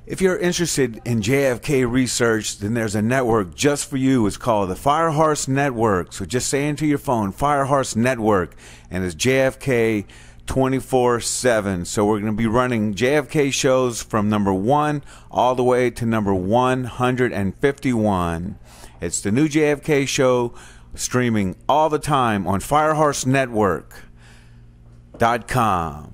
If you're interested in JFK research, then there's a network just for you. It's called the Firehorse Network. So just say into your phone, Firehorse Network, and it's JFK 24/7. So we're going to be running JFK shows from number 1 all the way to number 151. It's the new JFK show streaming all the time on firehorsenetwork.com.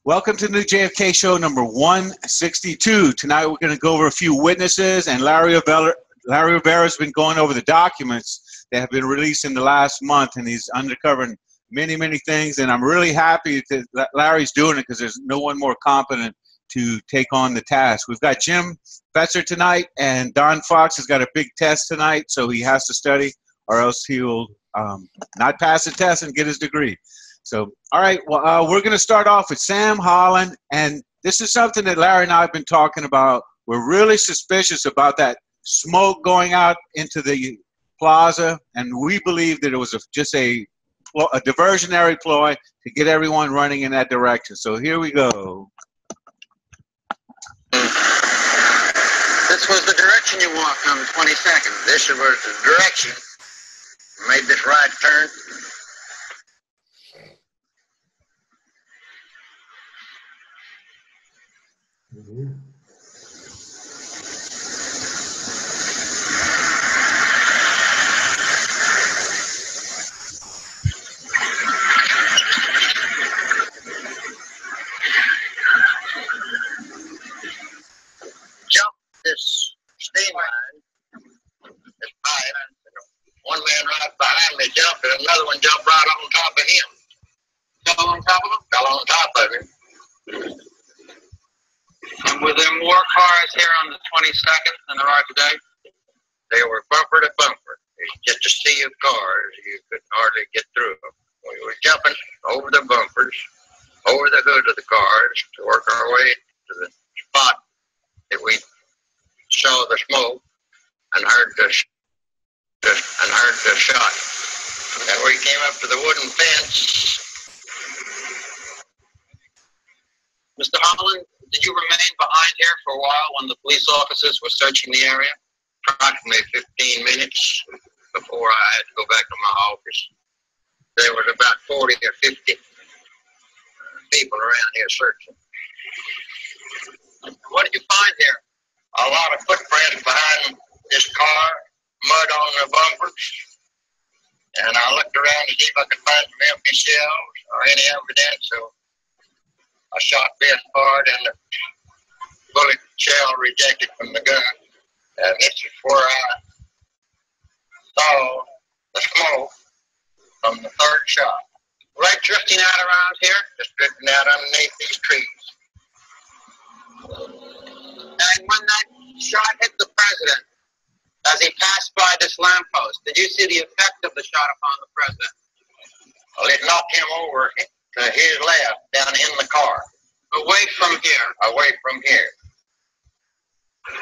Welcome to the new JFK show number 162. Tonight we're going to go over a few witnesses, and Larry Rivera's been going over the documents that have been released in the last month, and he's uncovering many, many things, and I'm really happy that Larry's doing it because there's no one more competent to take on the task. We've got Jim Fetzer tonight, and Don Fox has got a big test tonight, so he has to study or else he'll not pass the test and get his degree. So, all right, well, we're going to start off with Sam Holland, and this is something that Larry and I have been talking about. We're really suspicious about that smoke going out into the plaza, and we believe that it was just a diversionary ploy to get everyone running in that direction. So here we go. This was the direction you walked on the 22nd. This was the direction. You made this right turn. Mm-hmm. Jump this steam line, this pipe. One man right behind me jumped, and another one jumped right on top of him. Fell on top of him? Fell on top of him. And were there more cars here on the 22nd than there are today? They were bumper to bumper. Just a sea of cars. You couldn't hardly get through them. We were jumping over the bumpers, over the hood of the cars to work our way to the spot that we saw the smoke and heard the shot. And we came up to the wooden fence. Mr. Holland, did you remain behind here for a while when the police officers were searching the area? Approximately 15 minutes before I had to go back to my office. There was about 40 or 50 people around here searching. What did you find here? A lot of footprints behind this car, mud on the bumpers, and I looked around to see if I could find some empty shells or any evidence. So I shot this part, and the bullet shell rejected from the gun. And this is where I saw the smoke from the third shot. Right drifting out around here? Just drifting out underneath these trees. And when that shot hit the president, as he passed by this lamppost, did you see the effect of the shot upon the president? Well, it knocked him over to his left, down in the car. Away from here? Away from here.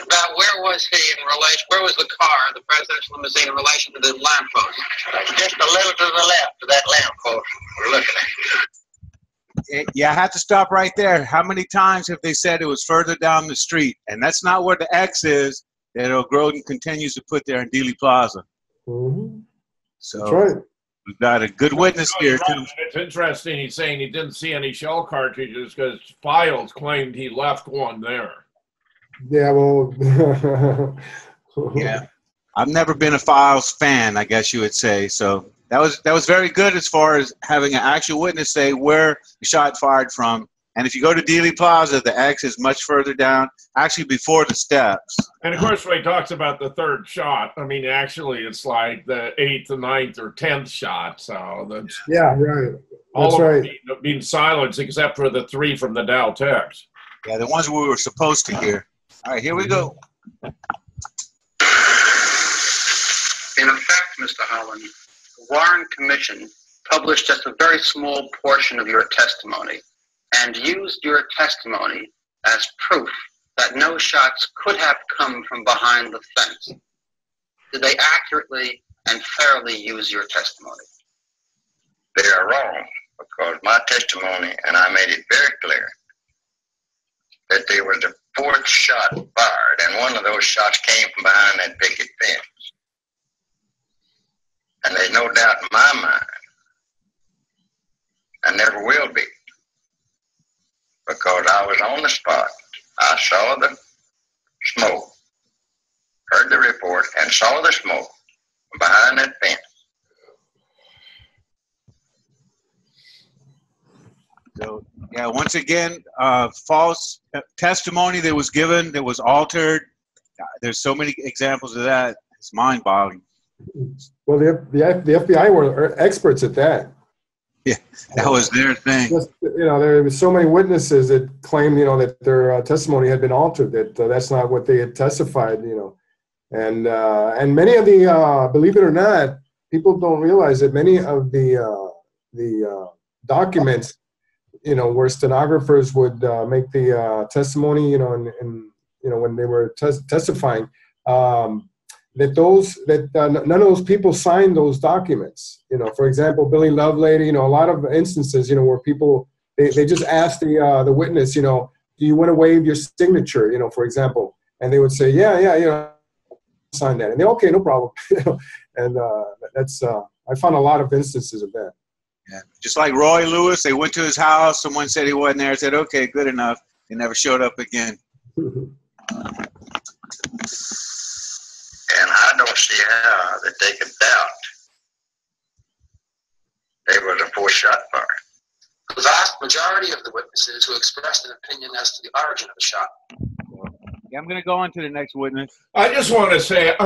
Now, where was he in relation? Where was the car, the presidential limousine, in relation to the lamppost? Just a little to the left of that lamppost we're looking at. Yeah, I have to stop right there. How many times have they said it was further down the street? And that's not where the X is that Groden continues to put there in Dealey Plaza. Mm-hmm. So that's right. We've got a good witness here, too. It's interesting he's saying he didn't see any shell cartridges because Files claimed he left one there. Yeah, well. Yeah. I've never been a Files fan, I guess you would say. So that was very good as far as having an actual witness say where the shot fired from. And if you go to Dealey Plaza, the X is much further down, actually before the steps. And of course, when he talks about the third shot, I mean, actually, it's like the 8th, the 9th, or 10th shot. So that's yeah, right. All That's of right. them being silenced except for the 3 from the Dow Tex. Yeah, the ones we were supposed to hear. All right, here we go. Holland, the Warren Commission published just a very small portion of your testimony and used your testimony as proof that no shots could have come from behind the fence. Did they accurately and fairly use your testimony? They are wrong, because my testimony, and I made it very clear, that there was a fourth shot fired, and one of those shots came from behind that picket fence. And there's no doubt in my mind, and never will be, because I was on the spot. I saw the smoke, heard the report, and saw the smoke from behind that fence. So, yeah, once again, false testimony that was given, that was altered. There's so many examples of that. It's mind-boggling. Well, the FBI were experts at that. Yeah, that was their thing. Just, there were so many witnesses that claimed, that their testimony had been altered. That's not what they had testified. And many of the, believe it or not, people don't realize that many of the documents, where stenographers would make the testimony, and when they were testifying, that none of those people signed those documents. For example, Billy Lovelady, a lot of instances, where people, they just asked the witness, do you want to waive your signature, for example, and they would say, yeah, sign that, and they, okay, no problem, and that's I found a lot of instances of that. Yeah, just like Roy Lewis, they went to his house. Someone said he wasn't there. Said, "Okay, good enough." He never showed up again. And I don't see how that they could doubt there was a fourth shot fired. The vast majority of the witnesses who expressed an opinion as to the origin of the shot. Yeah, I'm going to go on to the next witness. I just want to say,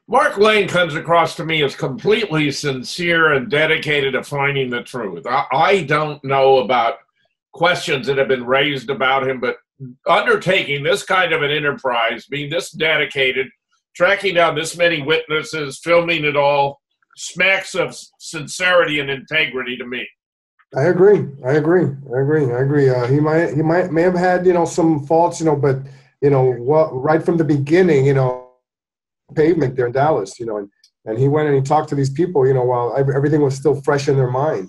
Mark Lane comes across to me as completely sincere and dedicated to finding the truth. I don't know about questions that have been raised about him, but undertaking this kind of an enterprise, being this dedicated, tracking down this many witnesses, filming it all, smacks of sincerity and integrity to me. I agree. He may have had, some faults, but, right from the beginning, pavement there in Dallas, and he went and he talked to these people, while everything was still fresh in their mind,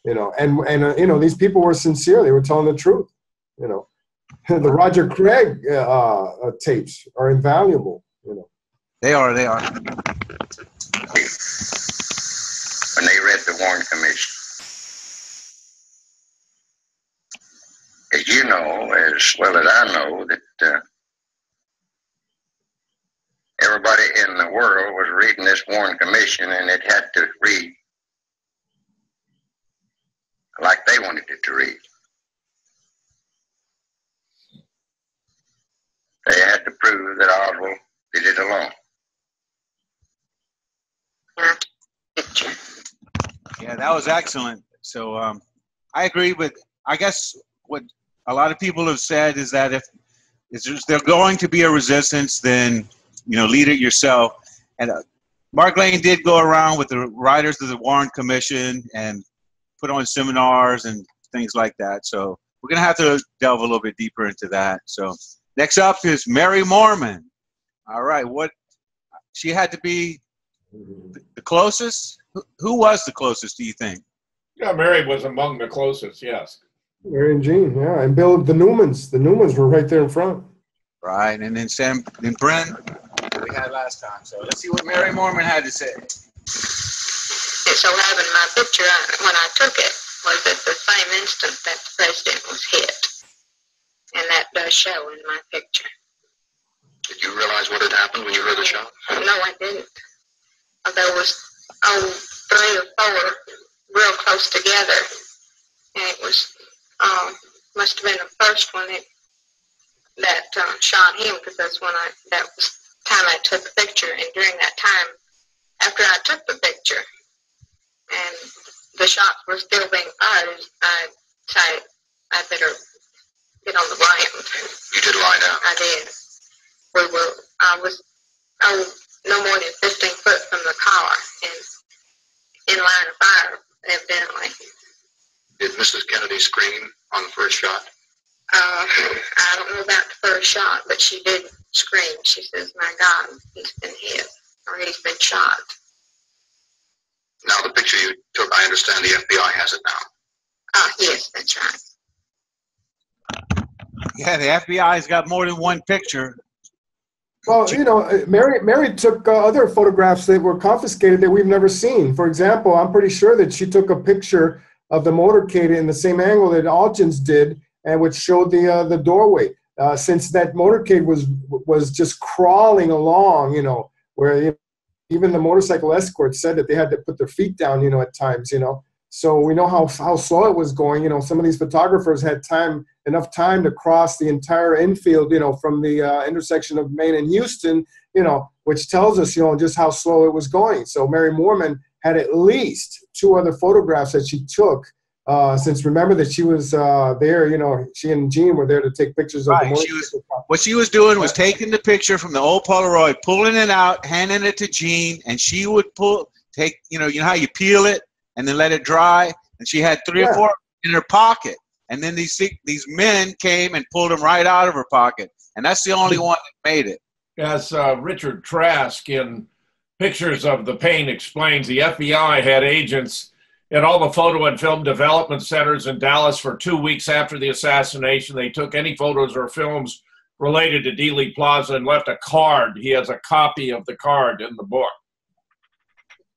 and these people were sincere. They were telling the truth, The Roger Craig tapes are invaluable, They are. When they read the Warren Commission, as you know, as well as I know, that everybody in the world was reading this Warren Commission, and it had to read like they wanted it to read. They had to prove that Oswald did it alone. Yeah, that was excellent. So I agree with, I guess what a lot of people have said is that if there's going to be a resistance, then, lead it yourself. And Mark Lane did go around with the writers of the Warren Commission and put on seminars and things like that. So we're going to have to delve a little bit deeper into that. So next up is Mary Moorman. All right. She had to be the closest? Who was the closest, do you think? Yeah, Mary was among the closest, yes. Mary and Jean, yeah. And Bill, the Newmans were right there in front. Right. And then Sam and Brent we had last time. So let's see what Mary Moorman had to say. It so happened my picture, when I took it, was at the same instant that the president was hit. And that does show in my picture. Did you realize what had happened when you heard the shot? No, I didn't. There was 3 or 4 real close together. And it was, must have been the first one that shot him, because that's when that was the time I took the picture. And during that time, after I took the picture, and the shots were still being fired, I decided I better get on the ground. You did lie down? I did. I was no more than 15 foot from the car, and in line of fire, evidently. Did Mrs. Kennedy scream on the first shot? I don't know about the first shot, but she did scream. She says, "My God, he's been hit, or he's been shot." Now, the picture you took, I understand the FBI has it now. Yes, that's right. Yeah, the FBI's got more than one picture. Well, you know, Mary took other photographs that were confiscated that we've never seen. For example, I'm pretty sure that she took a picture of the motorcade in the same angle that Algins did, and which showed the doorway. Since that motorcade was just crawling along, you know, where even the motorcycle escort said that they had to put their feet down, you know, at times, you know. So we know how slow it was going. You know, some of these photographers had enough time to cross the entire infield, you know, from the intersection of Maine and Houston, you know, which tells us, you know, just how slow it was going. So Mary Moorman had at least 2 other photographs that she took, since remember that she was there, you know, she and Jean were there to take pictures of the motorcycle. What she was doing was taking the picture from the old Polaroid, pulling it out, handing it to Jean, and she would take, you know how you peel it and then let it dry, and she had 3 or 4 in her pocket. And then these men came and pulled them right out of her pocket, and that's the only one that made it. As Richard Trask in Pictures of the Pain explains, the FBI had agents at all the photo and film development centers in Dallas for 2 weeks after the assassination. They took any photos or films related to Dealey Plaza and left a card. He has a copy of the card in the book.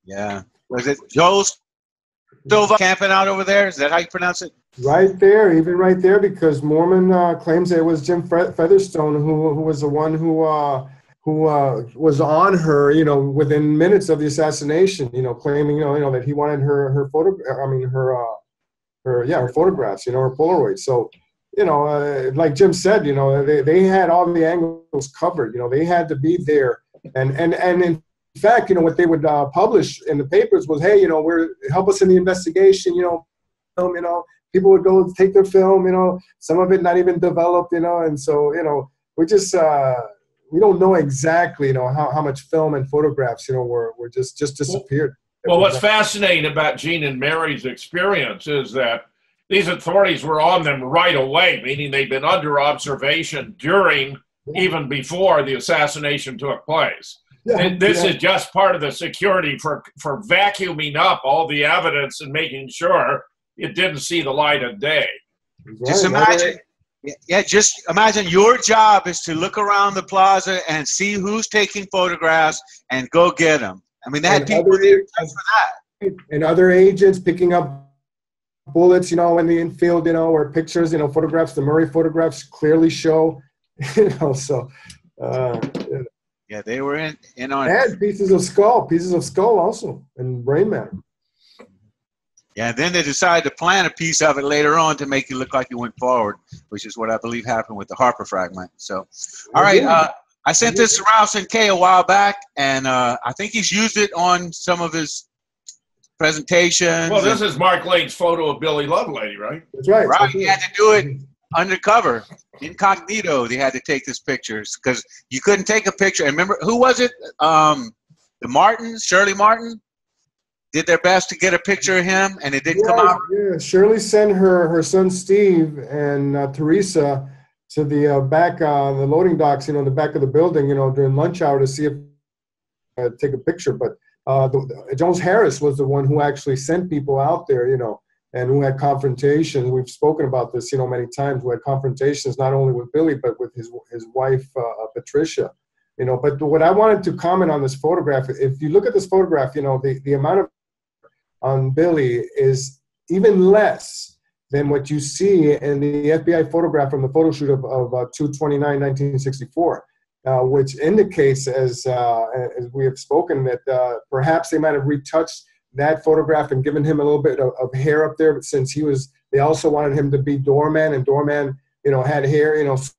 Yeah. Was it Joe's Silva camping out over there? Is that how you pronounce it? Right there, even right there, because Moorman claims that it was Jim Featherstone who was the one who was on her, you know, within minutes of the assassination, you know, claiming, you know that he wanted her photographs, you know, her Polaroid. So, you know, like Jim said, you know, they had all the angles covered. You know, they had to be there, and in fact, you know, what they would publish in the papers was, hey, you know, help us in the investigation, you know, you know. People would go take their film, you know, some of it not even developed, you know, and so, you know, we just we don't know exactly, you know, how much film and photographs, you know, were just disappeared. Well, what's fascinating about Jean and Mary's experience is that these authorities were on them right away, meaning they'd been under observation during, even before the assassination took place. Yeah, and this is just part of the security for vacuuming up all the evidence and making sure it didn't see the light of day. Just imagine, just imagine your job is to look around the plaza and see who's taking photographs and go get them. I mean, they had people there just for that. And other agents picking up bullets, you know, in the infield, you know, or pictures, you know, photographs, the Murray photographs clearly show, you know, so. Yeah, they were in on. And pieces of skull also, and brain matter. Yeah, then they decided to plant a piece of it later on to make it look like it went forward, which is what I believe happened with the Harper fragment. So, all right, I sent this to Rouse and Kay a while back, and I think he's used it on some of his presentations. Well, this is Mark Lane's photo of Billy Lovelady, right? That's right. Right, he had to do it undercover, incognito. They had to take this pictures because you couldn't take a picture. And remember, who was it? The Martins, Shirley Martin, did their best to get a picture of him, and it didn't come out. Yeah, Shirley sent her son Steve and Teresa to the back, the loading docks, you know, in the back of the building, you know, during lunch hour to see if take a picture. But Jones Harris was the one who actually sent people out there, you know, and who had confrontations. We've spoken about this, you know, many times. Who had confrontations not only with Billy but with his wife Patricia, you know. But what I wanted to comment on this photograph, if you look at this photograph, you know, the amount of on Billy is even less than what you see in the FBI photograph from the photo shoot of 2/29/1964, which indicates, as we have spoken, that perhaps they might have retouched that photograph and given him a little bit of hair up there. But since they also wanted him to be doorman, and doorman, you know, had hair, you know, to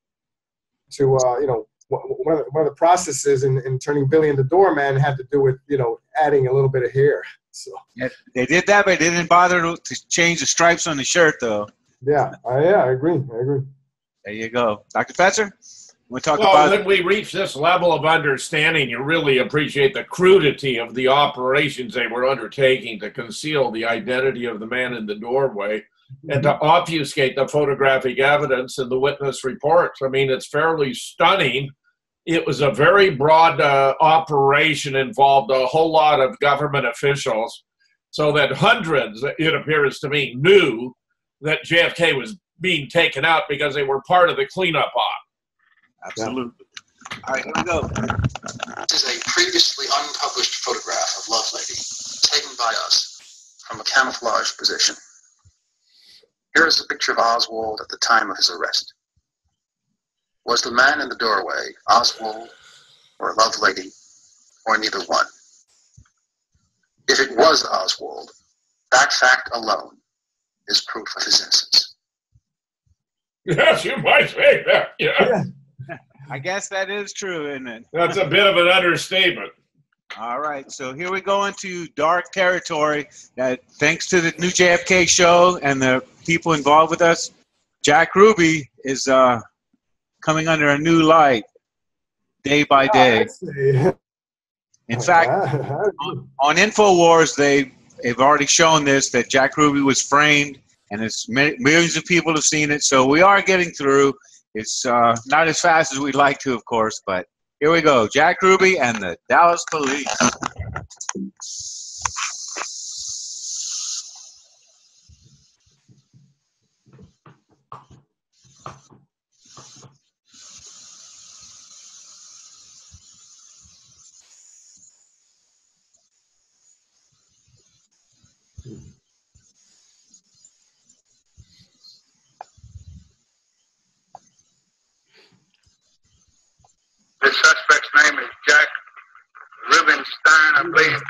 you know, one of the processes in turning Billy into doorman had to do with, you know, adding a little bit of hair. So yeah, they did that, but they didn't bother to change the stripes on the shirt, though. Yeah, I agree. There you go. Dr. Fetzer? We'll talk Well, about when we reach this level of understanding, you really appreciate the crudity of the operations they were undertaking to conceal the identity of the man in the doorway and to obfuscate the photographic evidence in the witness reports. I mean, it's fairly stunning. It was a very broad operation, involved a whole lot of government officials, so that hundreds, it appears to me, knew that JFK was being taken out because they were part of the cleanup op. Absolutely. All right, here we go. This is a previously unpublished photograph of Lovelady, taken by us from a camouflage position. Here is a picture of Oswald at the time of his arrest. Was the man in the doorway Oswald or Lovelady, or neither one? If it was Oswald, that fact alone is proof of his innocence. Yes, you might say that, yeah. I guess that is true, isn't it? That's a bit of an understatement. All right, so here we go into dark territory. Thanks to the new JFK show and the people involved with us, Jack Ruby is coming under a new light day by day. In fact, on InfoWars, they've already shown this, that Jack Ruby was framed, and millions of people have seen it, so we are getting through. It's not as fast as we'd like to, of course, but here we go. Jack Ruby and the Dallas Police. The suspect's name is Jack Rubenstein, I believe.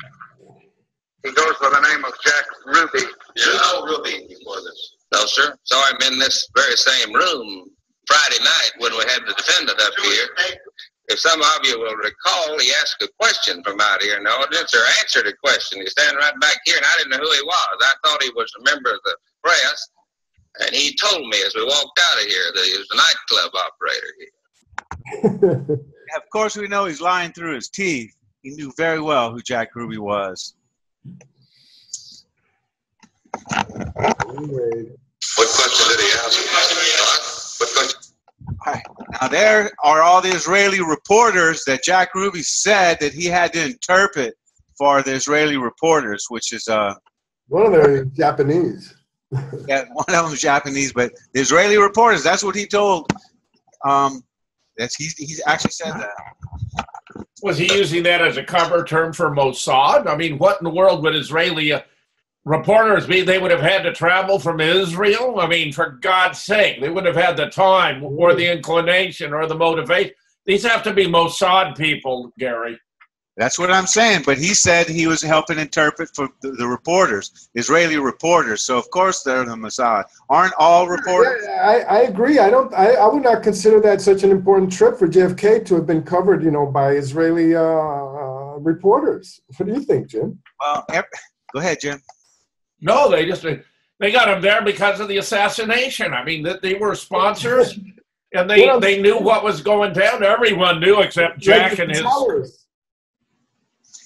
He goes by the name of Jack Ruby. No, Ruby before this. No, sir. Saw him in this very same room Friday night when we had the defendant up here. If some of you will recall, he asked a question from out here in the audience, or answered a question. He's standing right back here, and I didn't know who he was. I thought he was a member of the press, and he told me as we walked out of here that he was a nightclub operator here. Of course, we know he's lying through his teeth. He knew very well who Jack Ruby was. What question did he ask? What question? Now, there are all the Israeli reporters that Jack Ruby said that he had to interpret for the Israeli reporters, which is one of them is Japanese. Yeah, one of them is Japanese, but the Israeli reporters, that's what he told. He actually said that. Was he using that as a cover term for Mossad? I mean, what in the world would Israeli reporters be? They would have had to travel from Israel? I mean, for God's sake, they would have had the time or the inclination or the motivation. These have to be Mossad people, Gary. That's what I'm saying, but he said he was helping interpret for the reporters, Israeli reporters. So of course they're the Mossad. Aren't all reporters? Yeah, I agree. I would not consider that such an important trip for JFK to have been covered, by Israeli reporters. What do you think, Jim? Well, go ahead, Jim. No, they got him there because of the assassination. I mean, they were sponsors, and they knew what was going down. Everyone knew except Jack and his.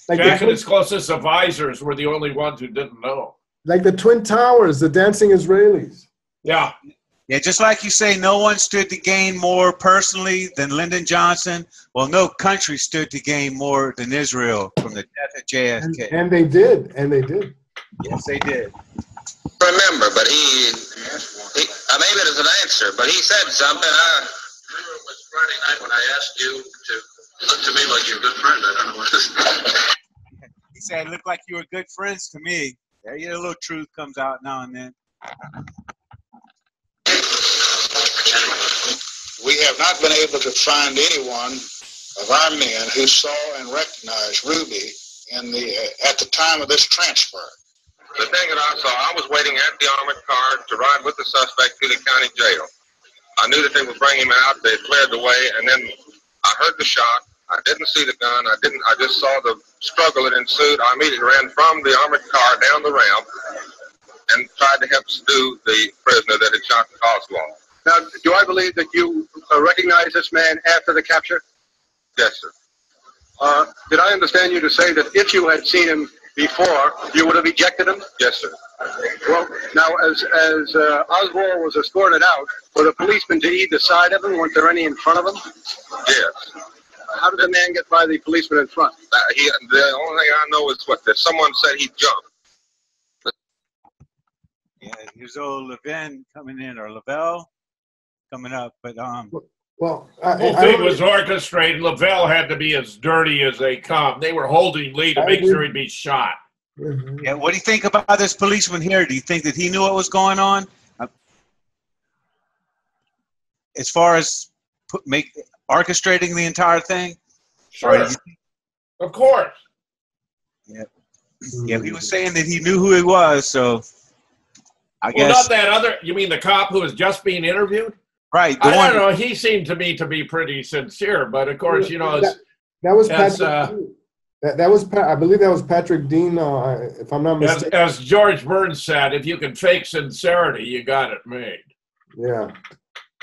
Jack and his closest advisors were the only ones who didn't know. Like the Twin Towers, the dancing Israelis. Yeah. Yeah, just like you say, no one stood to gain more personally than Lyndon Johnson. Well, no country stood to gain more than Israel from the death of JFK. And they did. Yes, they did. Remember, but maybe it is an answer, but he said something. It was Friday night when I asked you to look to me like you're a good friend. I don't know what this is. He said, look like you were good friends to me. There, a little truth comes out now and then. We have not been able to find anyone of our men who saw and recognized Ruby at the time of this transfer. The thing that I saw, I was waiting at the armored car to ride with the suspect to the county jail. I knew that they would bring him out. They cleared the way, and then I heard the shot. I didn't see the gun. I just saw the struggle that ensued. I immediately ran from the armored car down the ramp and tried to help subdue the prisoner that had shot Oswald. Now, do I believe that you recognize this man after the capture? Yes, sir. Did I understand you to say that if you had seen him before, you would have ejected him? Yes, sir. Well, now, as Oswald was escorted out, were the policemen to either side of him? Weren't there any in front of him? Yes. How did the man get by the policeman in front? The only thing I know is that someone said he jumped. Yeah, here's old Levin coming in, or Lavelle coming up, but Well, The whole thing was orchestrated. Lavelle had to be as dirty as they come. They were holding Lee to make sure he'd be shot. Mm-hmm. yeah. What do you think about this policeman here? Do you think that he knew what was going on? As far as orchestrating the entire thing? Sure. Of course. Yeah. Yeah, he was saying that he knew who he was, so I Well, guess. not that other. You mean the cop who was just being interviewed? Right. I don't know. He seemed to me to be pretty sincere, but of course, you know, that was as, Patrick. That was I believe that was Patrick Dean, if I'm not mistaken. as George Burns said, if you can fake sincerity, you got it made. Yeah,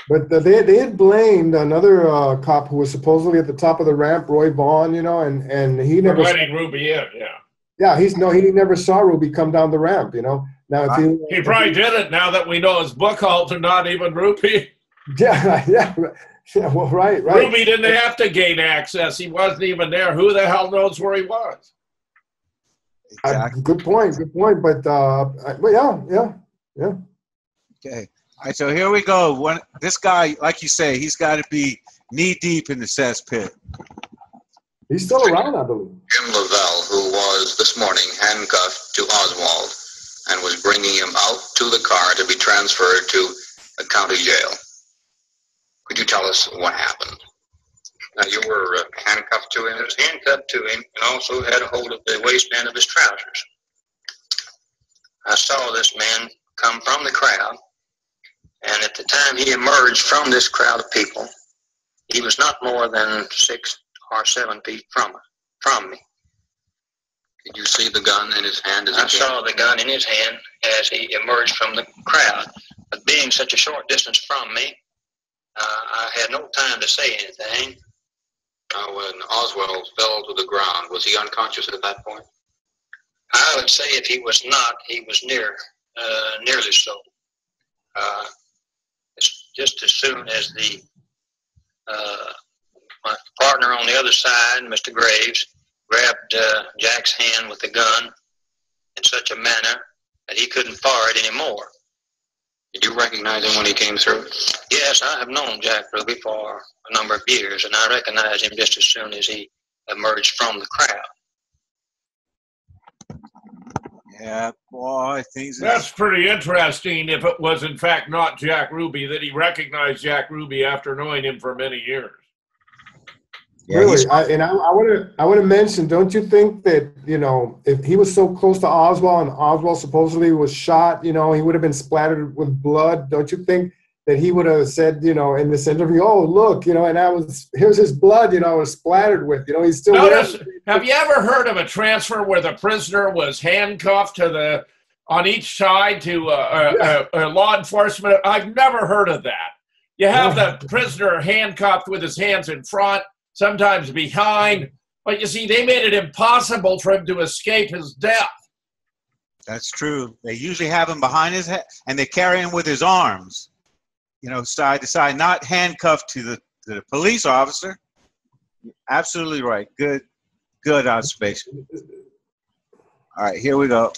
but they had blamed another cop who was supposedly at the top of the ramp, Roy Vaughn, you know, and he For never letting Ruby in, yeah. Yeah, he never saw Ruby come down the ramp, you know. Now if he probably did it now that we know his book halter, not even Ruby. Yeah, well, right. Ruby didn't have to gain access. He wasn't even there. Who the hell knows where he was? Exactly. Good point. But yeah. Okay. All right, so here we go. This guy, like you say, he's got to be knee deep in the cesspit. He's still around, I believe. Jim Lavelle, who was this morning handcuffed to Oswald and was bringing him out to the car to be transferred to a county jail. Could you tell us what happened? Now, you were handcuffed to him? I was handcuffed to him and also had a hold of the waistband of his trousers. I saw this man come from the crowd, and at the time he emerged from this crowd of people, he was not more than 6 or 7 feet from me. Did you see the gun in his hand? I saw the gun in his hand as he emerged from the crowd. But being such a short distance from me, I had no time to say anything. When Oswald fell to the ground, was he unconscious at that point? I would say if he was not, he was nearly so. Just as soon as my partner on the other side, Mr. Graves, grabbed Jack's hand with the gun in such a manner that he couldn't fire it anymore. Did you recognize him when he came through? Yes, I have known Jack Ruby for a number of years, and I recognized him just as soon as he emerged from the crowd. Yeah, boy, That's pretty interesting if it was, in fact, not Jack Ruby, that he recognized Jack Ruby after knowing him for many years. Yeah, really, I want to mention. Don't you think that, you know, if he was so close to Oswald and Oswald supposedly was shot, you know, he would have been splattered with blood? Don't you think that he would have said, you know, in this interview, "Oh, look, you know, and here's his blood, you know, I was splattered with, you know, he's still." Notice, have you ever heard of a transfer where the prisoner was handcuffed on each side to law enforcement? I've never heard of that. You have the prisoner handcuffed with his hands in front, sometimes behind, but you see, they made it impossible for him to escape his death. That's true. They usually have him behind his head, and they carry him with his arms, you know, side to side, not handcuffed to the police officer. Absolutely right. Good observation. All right, here we go.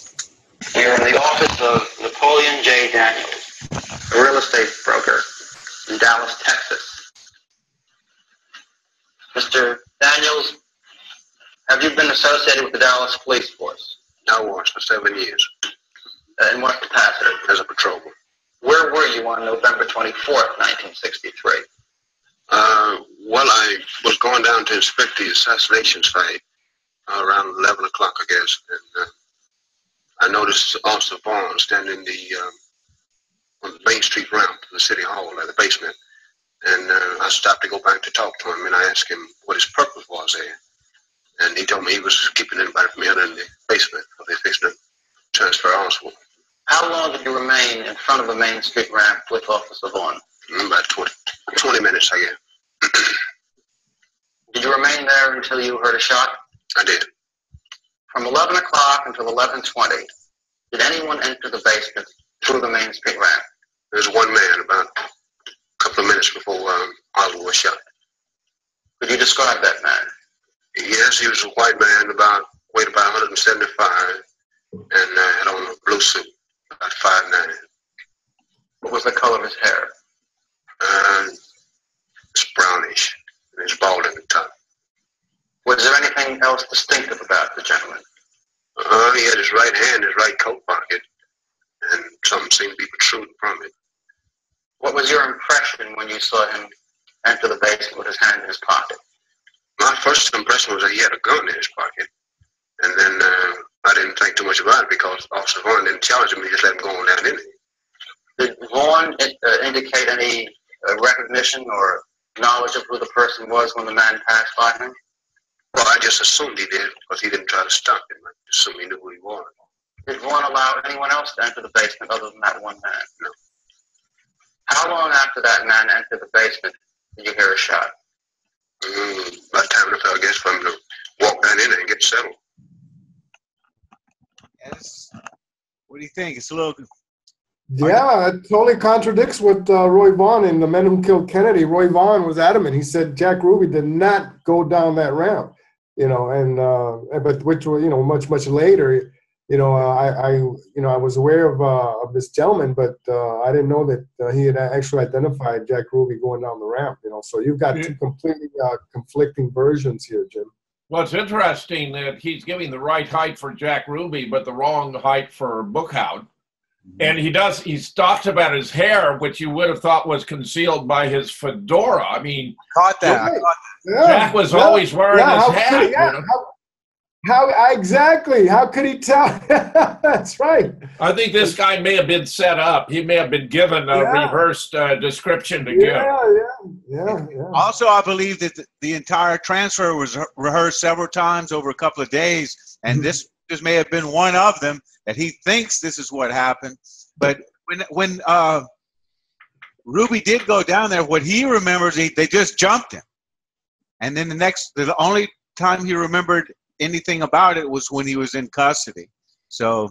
Here in the office of Napoleon J. Daniels, a real estate broker in Dallas, Texas. Mr. Daniels, have you been associated with the Dallas Police Force? I was for 7 years. In what capacity? As a patrolman. Where were you on November 24th, 1963? Well, I was going down to inspect the assassination site around 11 o'clock, I guess. And I noticed Officer Vaughn standing on the Main Street ramp to the City Hall at the basement. And I stopped to go back to talk to him, and I asked him what his purpose was there. And he told me he was keeping anybody from entering the basement, or they fixed to transfer Oswald. How long did you remain in front of the Main Street ramp with Officer Vaughn? About 20 minutes, I guess. Did you remain there until you heard a shot? I did. From 11 o'clock until 11:20, did anyone enter the basement through the Main Street ramp? There was one man about a couple of minutes before Oswald was shot. Could you describe that man? Yes, he was a white man, weighed about 175, and had on a blue suit, about 5'9". What was the color of his hair? It's brownish, and it's bald in the top. Was there anything else distinctive about the gentleman? He had his right hand in his right coat pocket, and something seemed to be protruding from it. What was your impression when you saw him enter the basement with his hand in his pocket? My first impression was that he had a gun in his pocket, and then I didn't think too much about it because Officer Vaughn didn't challenge him, he just let him go on down in it. Did Vaughn indicate any recognition or knowledge of who the person was when the man passed by him? Well, I just assumed he did because he didn't try to stop him. I assumed he knew who he was. Did Vaughn allow anyone else to enter the basement other than that one man? No. How long after that man entered the basement did you hear a shot? About time enough, I guess, for him to walk down in there and get settled. Yes. What do you think? It's a little... Yeah, it totally contradicts what Roy Vaughn in The Men Who Killed Kennedy. Roy Vaughn was adamant. He said Jack Ruby did not go down that ramp, you know, and but which was, you know, much later, you know, I was aware of this gentleman, but I didn't know that he had actually identified Jack Ruby going down the ramp, you know. So you've got two completely conflicting versions here, Jim. Well, it's interesting that he's giving the right height for Jack Ruby, but the wrong height for Bookhound. And he talks about his hair, which you would have thought was concealed by his fedora. I mean, Caught that. Yeah, Jack was always wearing his hat. How exactly? How could he tell? That's right. I think this guy may have been set up. He may have been given a rehearsed description to give. Yeah. Also, I believe that the entire transfer was rehearsed several times over a couple of days, and this may have been one of them that he thinks this is what happened. But when Ruby did go down there, what he remembers, they just jumped him. And then the only time he remembered anything about it was when he was in custody. So,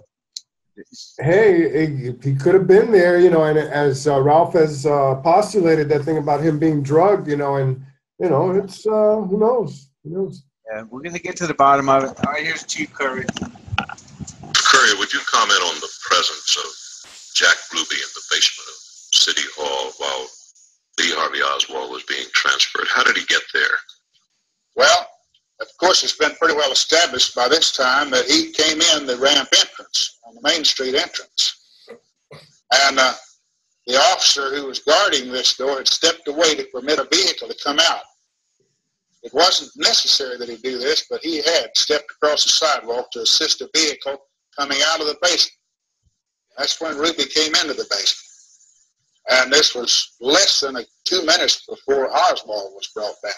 hey, he could have been there, you know, and as Ralph has postulated that thing about him being drugged, you know, and, you know, it's, who knows? Yeah, we're going to get to the bottom of it. All right, here's Chief Curry. Curry, would you comment on the presence of Jack Ruby in the basement of City Hall while Lee Harvey Oswald was being transferred? How did he get there? Well, of course, it's been pretty well established by this time that he came in the ramp entrance, on the Main Street entrance. And the officer who was guarding this door had stepped away to permit a vehicle to come out. It wasn't necessary that he do this, but he had stepped across the sidewalk to assist a vehicle coming out of the basement. That's when Ruby came into the basement. And this was less than 2 minutes before Oswald was brought down.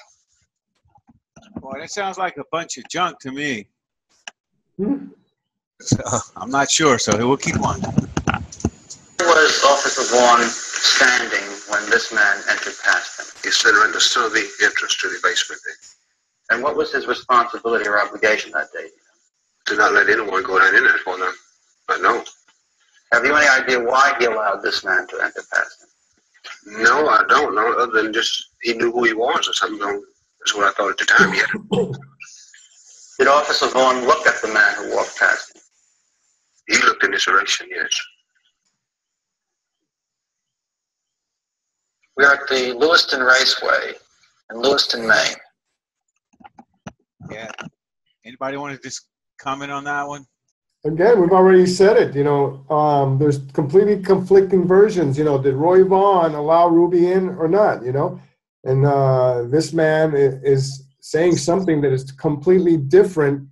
Boy, that sounds like a bunch of junk to me. So, I'm not sure, so we'll keep on. Where was Officer Vaughn standing when this man entered past him? He stood right in the center of the entrance to the basement there. And what was his responsibility or obligation that day? To not let anyone go down in there for them. I know. Have you any idea why he allowed this man to enter past him? No, I don't know, other than just he knew who he was or something. That's what I thought at the time, yeah. Did Officer Vaughn look at the man who walked past him? He looked in this direction, yes. We are at the Lewiston Raceway in Lewiston, Maine. Yeah. Anybody want to just comment on that one? Again, we've already said it, you know, there's completely conflicting versions, you know, did Roy Vaughn allow Ruby in or not, you know? And this man is saying something that is completely different,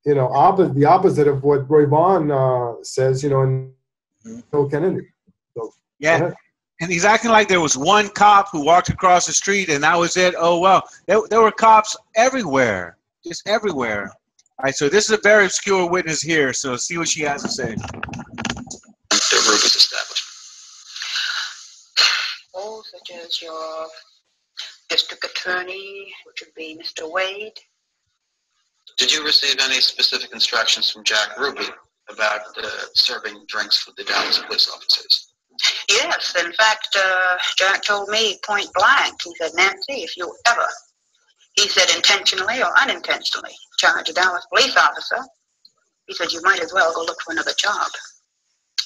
you know, the opposite of what Roy Vaughn says, you know, in Kennedy. So, yeah. And he's acting like there was one cop who walked across the street and that was it. Oh, well, there were cops everywhere, just everywhere. All right, so this is a very obscure witness here, so see what she has to say. The Ruby's establishment. Oh, so such as your district attorney, which would be Mr. Wade. Did you receive any specific instructions from Jack Ruby about serving drinks for the Dallas police officers? Yes, in fact, Jack told me point blank, he said, Nancy, if you ever, he said intentionally or unintentionally, charge a Dallas police officer, he said, you might as well go look for another job.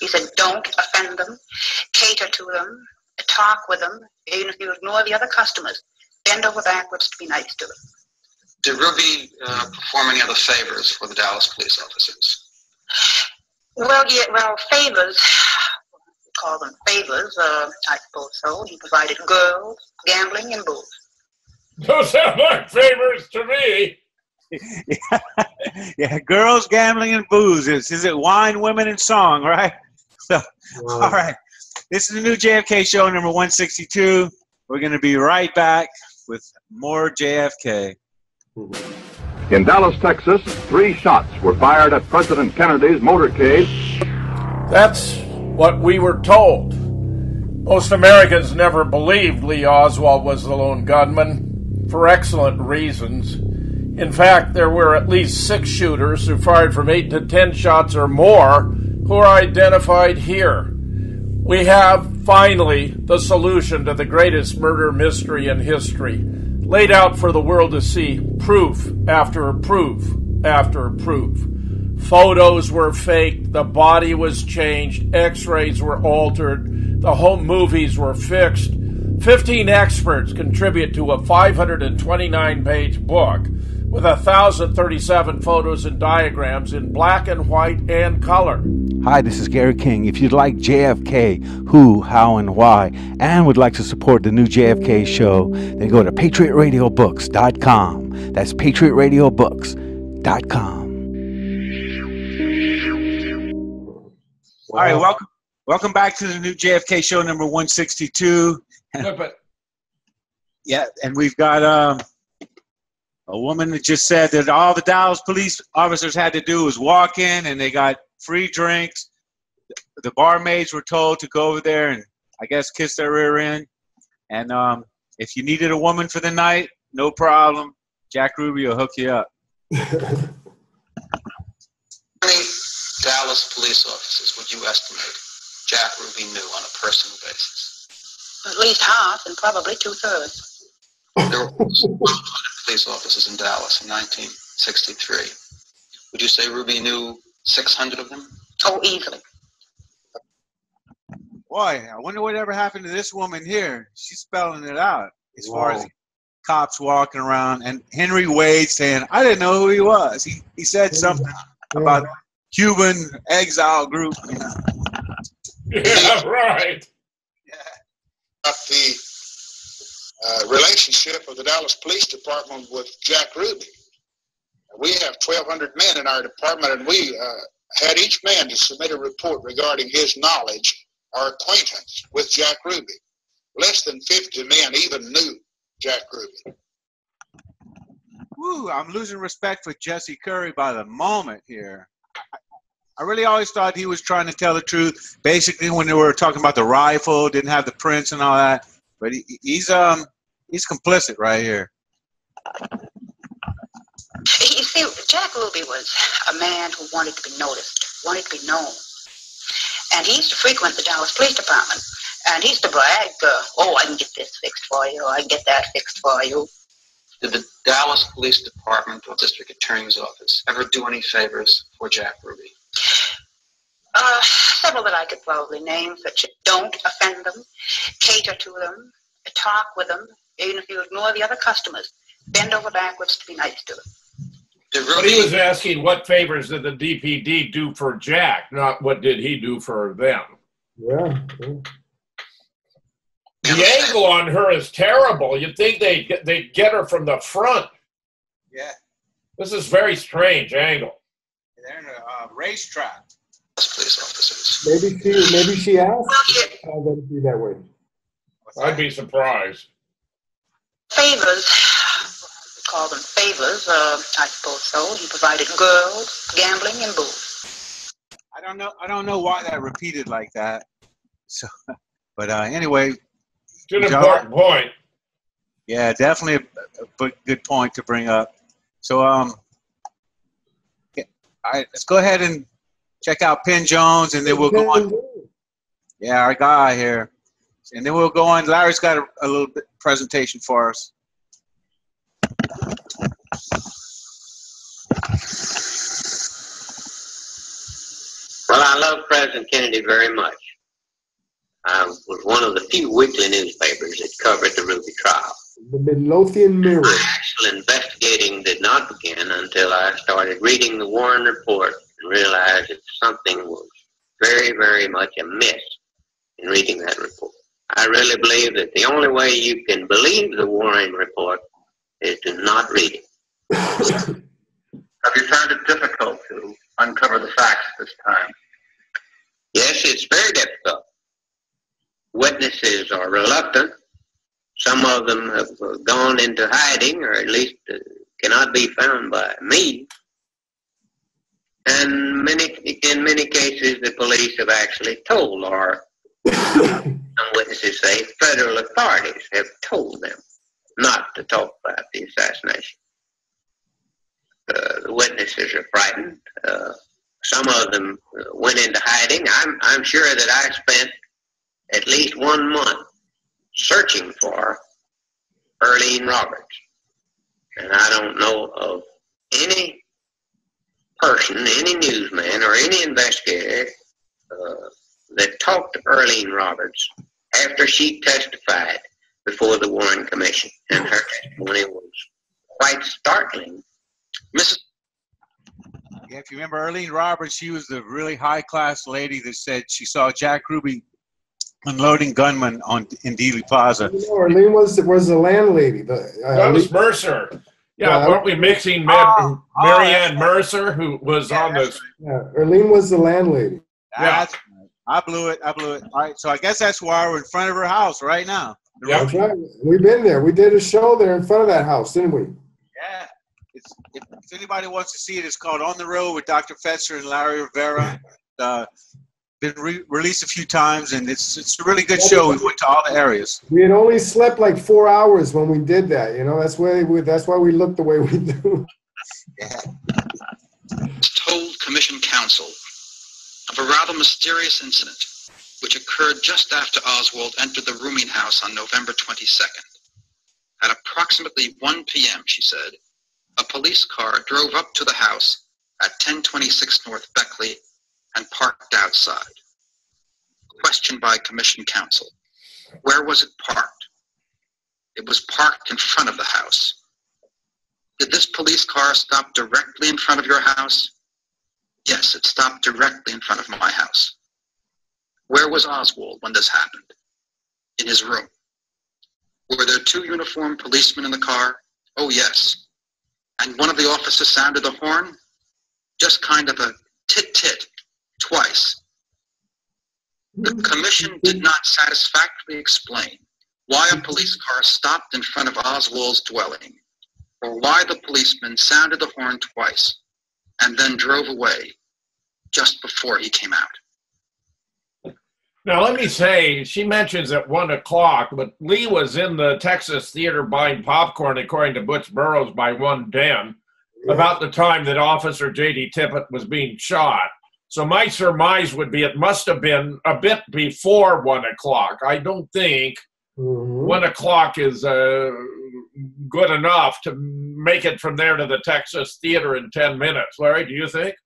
He said, don't offend them, cater to them, talk with them, even if you ignore the other customers. Bend over backwards to be nice to them. Did Ruby perform any other favors for the Dallas police officers? Well, yeah, well, favors, we call them favors, I suppose so. He provided girls, gambling, and booze. Those sound like favors to me. Yeah, girls, gambling, and booze. Is it wine, women, and song, right? So, Wow. all right. This is the new JFK Show, number 162. We're going to be right back with more JFK. In Dallas, Texas, 3 shots were fired at President Kennedy's motorcade. That's what we were told. Most Americans never believed Lee Oswald was the lone gunman, for excellent reasons. In fact, there were at least 6 shooters who fired from 8 to 10 shots or more who are identified here. We have, finally, the solution to the greatest murder mystery in history, laid out for the world to see, proof after proof after proof. Photos were faked, the body was changed, x-rays were altered, the home movies were fixed. 15 experts contribute to a 529-page book with 1,037 photos and diagrams in black and white and color. Hi, this is Gary King. If you'd like JFK, who, how, and why, and would like to support the new JFK show, then go to patriotradiobooks.com. That's patriotradiobooks.com. All right, welcome back to the new JFK Show, number 162. Yeah, and we've got a woman that just said that all the Dallas police officers had to do was walk in and they got free drinks. The barmaids were told to go over there and, I guess, kiss their rear end. And if you needed a woman for the night, no problem. Jack Ruby will hook you up. How many Dallas police officers would you estimate Jack Ruby knew on a personal basis? At least half and probably 2/3. There were 100 police officers in Dallas in 1963. Would you say Ruby knew 600 of them? Oh, easily. Boy, I wonder what ever happened to this woman here. She's spelling it out as far as cops walking around. And Henry Wade saying, I didn't know who he was. He said something about Cuban exile group. You know. Yeah, right. About the relationship of the Dallas Police Department with Jack Ruby. We have 1,200 men in our department, and we had each man to submit a report regarding his knowledge or acquaintance with Jack Ruby. Less than 50 men even knew Jack Ruby. Woo, I'm losing respect for Jesse Curry by the moment here. I really always thought he was trying to tell the truth. Basically, when they were talking about the rifle, didn't have the prints and all that. But he's complicit right here. You see, Jack Ruby was a man who wanted to be noticed, wanted to be known. And he used to frequent the Dallas Police Department. And he used to brag, oh, I can get this fixed for you, or I can get that fixed for you. Did the Dallas Police Department or District Attorney's Office ever do any favors for Jack Ruby? Several that I could probably name, such as don't offend them, cater to them, talk with them, even if you ignore the other customers. Bend over backwards to be nice to them. But he was asking what favors did the DPD do for Jack, not what did he do for them. Yeah. The angle on her is terrible. You'd think they'd get her from the front. Yeah. This is very strange angle. They're in a racetrack. Police officers. Maybe she asked them to be that way. I'd be surprised. Favors, we call them favors, I suppose so. He provided girls, gambling, and booze. I don't know why that repeated like that. So, but anyway, It's an important point. Yeah, definitely a good point to bring up. So, let's go ahead and check out Penn Jones, and then we'll go on. Yeah, our guy here. And then we'll go on. Larry's got a little bit presentation for us. Well, I love President Kennedy very much. I was one of the few weekly newspapers that covered the Ruby trial. The Midlothian Mirror. My actual investigating did not begin until I started reading the Warren report and realized that something was very, very much amiss in reading that report. I really believe that the only way you can believe the Warren report is to not read it. Have you found it difficult to uncover the facts this time? Yes, it's very difficult. Witnesses are reluctant. Some of them have gone into hiding, or at least cannot be found by me. And in many cases, the police have actually told, or some witnesses say federal authorities have told them not to talk about the assassination. The witnesses are frightened. Some of them went into hiding. I'm sure that I spent at least 1 month searching for Earlene Roberts. And I don't know of any person, any newsman, or any investigator that talked to Earlene Roberts after she testified before the Warren Commission. And her testimony was quite startling. Yeah, if you remember Earlene Roberts, she was the really high-class lady that said she saw Jack Ruby unloading gunmen in Dealey Plaza. Earlene was the landlady. That was Mercer. Yeah, weren't we mixing Marianne Mercer, who was on this? Yeah, Earlene was the landlady. That's right. I blew it. All right, so I guess that's why we're in front of her house right now. That's right. We've been there. We did a show there in front of that house, didn't we? Yeah. If anybody wants to see it, it's called On the Road with Dr. Fetzer and Larry Rivera. Been released a few times, and it's a really good show. We went to all the areas. We had only slept like 4 hours when we did that. You know, that's why we look the way we do. Yeah. Told Commission Counsel of a rather mysterious incident which occurred just after Oswald entered the rooming house on November 22nd. At approximately 1 p.m., she said, a police car drove up to the house at 1026 North Beckley and parked outside. Questioned by Commission Counsel, where was it parked? It was parked in front of the house. Did this police car stop directly in front of your house? Yes, it stopped directly in front of my house. Where was Oswald when this happened? In his room. Were there 2 uniformed policemen in the car? Oh, yes. And one of the officers sounded the horn? Just kind of a tit-tit, twice. The commission did not satisfactorily explain why a police car stopped in front of Oswald's dwelling, or why the policeman sounded the horn twice and then drove away just before he came out. Now, let me say, she mentions at 1 o'clock, but Lee was in the Texas Theater buying popcorn, according to Butch Burroughs, by 1:10, about the time that Officer J.D. Tippit was being shot. So my surmise would be it must have been a bit before 1 o'clock. I don't think 1 o'clock is good enough to make it from there to the Texas Theater in 10 minutes. Larry, do you think?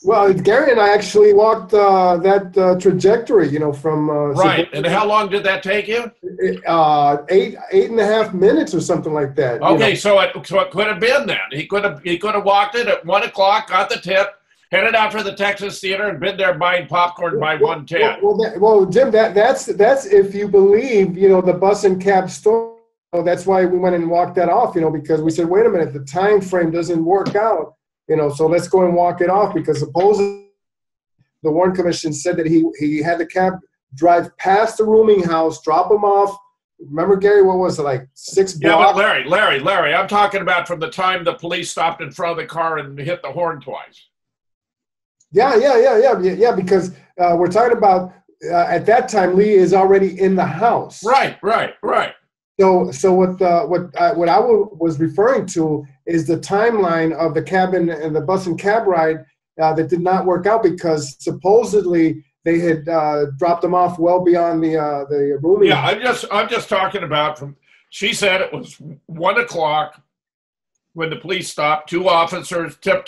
Well, Gary and I actually walked that trajectory, you know, from right. And how long did that take you? 8.5 minutes or something like that. Okay, you know? so it could have been then. He could have walked it at 1 o'clock, got the tip, headed out for the Texas Theater, and been there buying popcorn by 1:10. Well, Jim, that's if you believe, you know, the bus and cab story. So that's why we went and walked that off, you know, because we said, wait a minute, the time frame doesn't work out. You know, so let's go and walk it off, because supposedly the Warren Commission said that he had the cab drive past the rooming house, drop him off. Remember, Gary, what was it, like 6 blocks? Yeah, but Larry, I'm talking about from the time the police stopped in front of the car and hit the horn twice. Yeah, because we're talking about at that time, Lee is already in the house. Right. So what I was referring to is the timeline of the cabin and the bus and cab ride that did not work out because supposedly they had dropped them off well beyond the rooming. Yeah, I'm just talking about from. She said it was 1 o'clock when the police stopped. 2 officers, tip.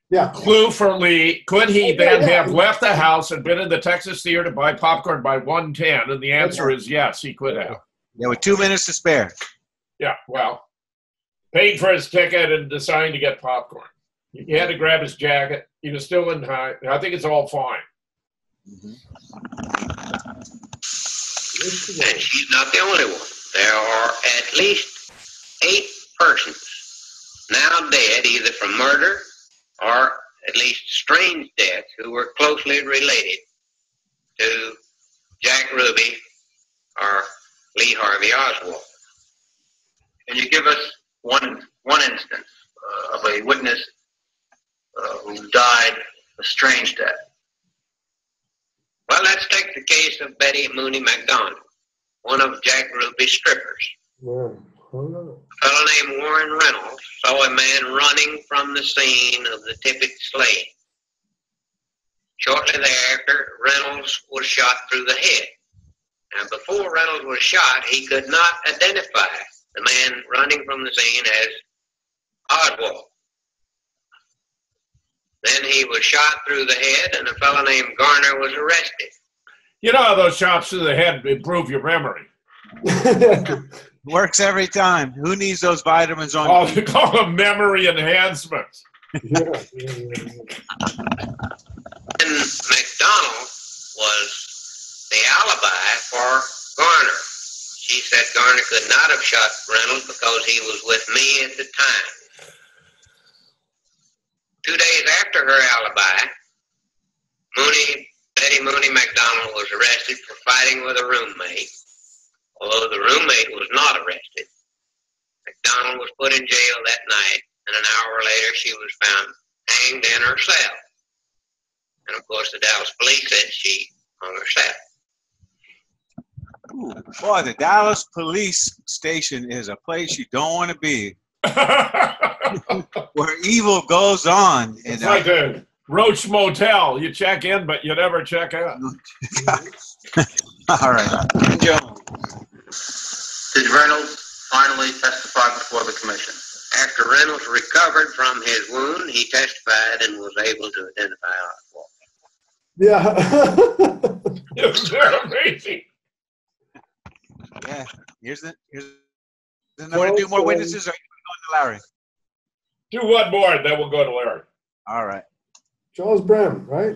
Yeah. Clue for Lee. Could he then have left the house and been in the Texas Theater to buy popcorn by 1:10? And the answer is yes, he could have. Yeah, with 2 minutes to spare. Yeah, well, paid for his ticket and deciding to get popcorn. He had to grab his jacket. He was still in high. I think it's all fine. And she's not the only one. There are at least 8 persons now dead, either from murder or at least strange death, who were closely related to Jack Ruby or Lee Harvey Oswald. Can you give us one instance of a witness who died a strange death? Well, let's take the case of Betty Mooney McDonald, one of Jack Ruby's strippers. Yeah. A fellow named Warren Reynolds saw a man running from the scene of the Tippit slaying. Shortly thereafter, Reynolds was shot through the head. And before Reynolds was shot, he could not identify the man running from the scene as Oswald. Then he was shot through the head, and a fellow named Garner was arrested. You know how those shots to the head improve your memory. Works every time. Who needs those vitamins on? Oh, they call them memory enhancements. And McDonald was the alibi for Garner. She said Garner could not have shot Reynolds because he was with me at the time. 2 days after her alibi, Betty Mooney McDonald was arrested for fighting with a roommate. Although the roommate was not arrested, McDonald was put in jail that night, and an hour later she was found hanged in her cell. And of course the Dallas police said she hung herself. Ooh, boy, the Dallas police station is a place you don't want to be. Where evil goes on. It's like the Roach Motel. You check in, but you never check out. All right. Joe. Did Reynolds finally testify before the commission? After Reynolds recovered from his wound, he testified and was able to identify Oswald. Yeah. Isn't that amazing? Yeah. Here's another 2 more witnesses, or are you going to Larry? Do one more, and then we'll go to Larry. All right. Charles Brem, right?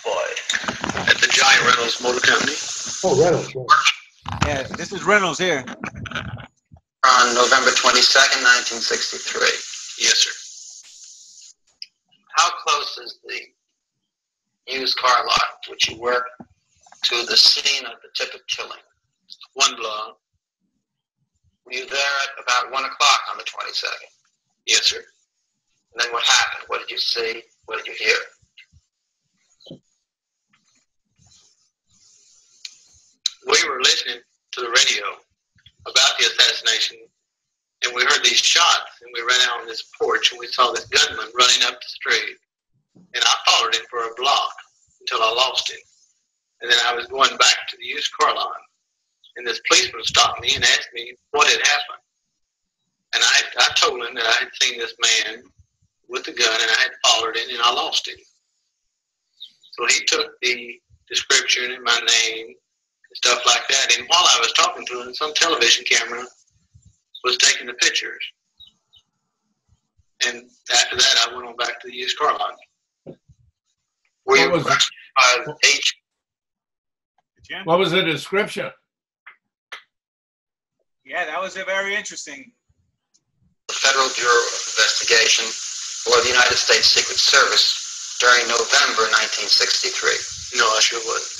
Boy, at the Giant Reynolds Motor Company. Oh, Reynolds. Yeah. Yeah, this is Reynolds here. On November 22nd, 1963. Yes, sir. How close is the used car lot which you worked to the scene of the Tippit killing? 1 block. Were you there at about 1 o'clock on the 22nd? Yes, sir. And then what happened? What did you see? What did you hear? We were listening to the radio about the assassination, and we heard these shots, and we ran out on this porch, and we saw this gunman running up the street. And I followed him for a block until I lost him. And then I was going back to the used car lot, and this policeman stopped me and asked me what had happened. And I told him that I had seen this man with the gun, and I had followed him, and I lost him. So he took the description and my name and stuff like that, and while I was talking to him, some television camera was taking the pictures. And after that, I went on back to the used car lot. What was the description? Yeah, that was a very interesting. The Federal Bureau of Investigation for the United States Secret Service during November 1963. No, I sure wouldn't.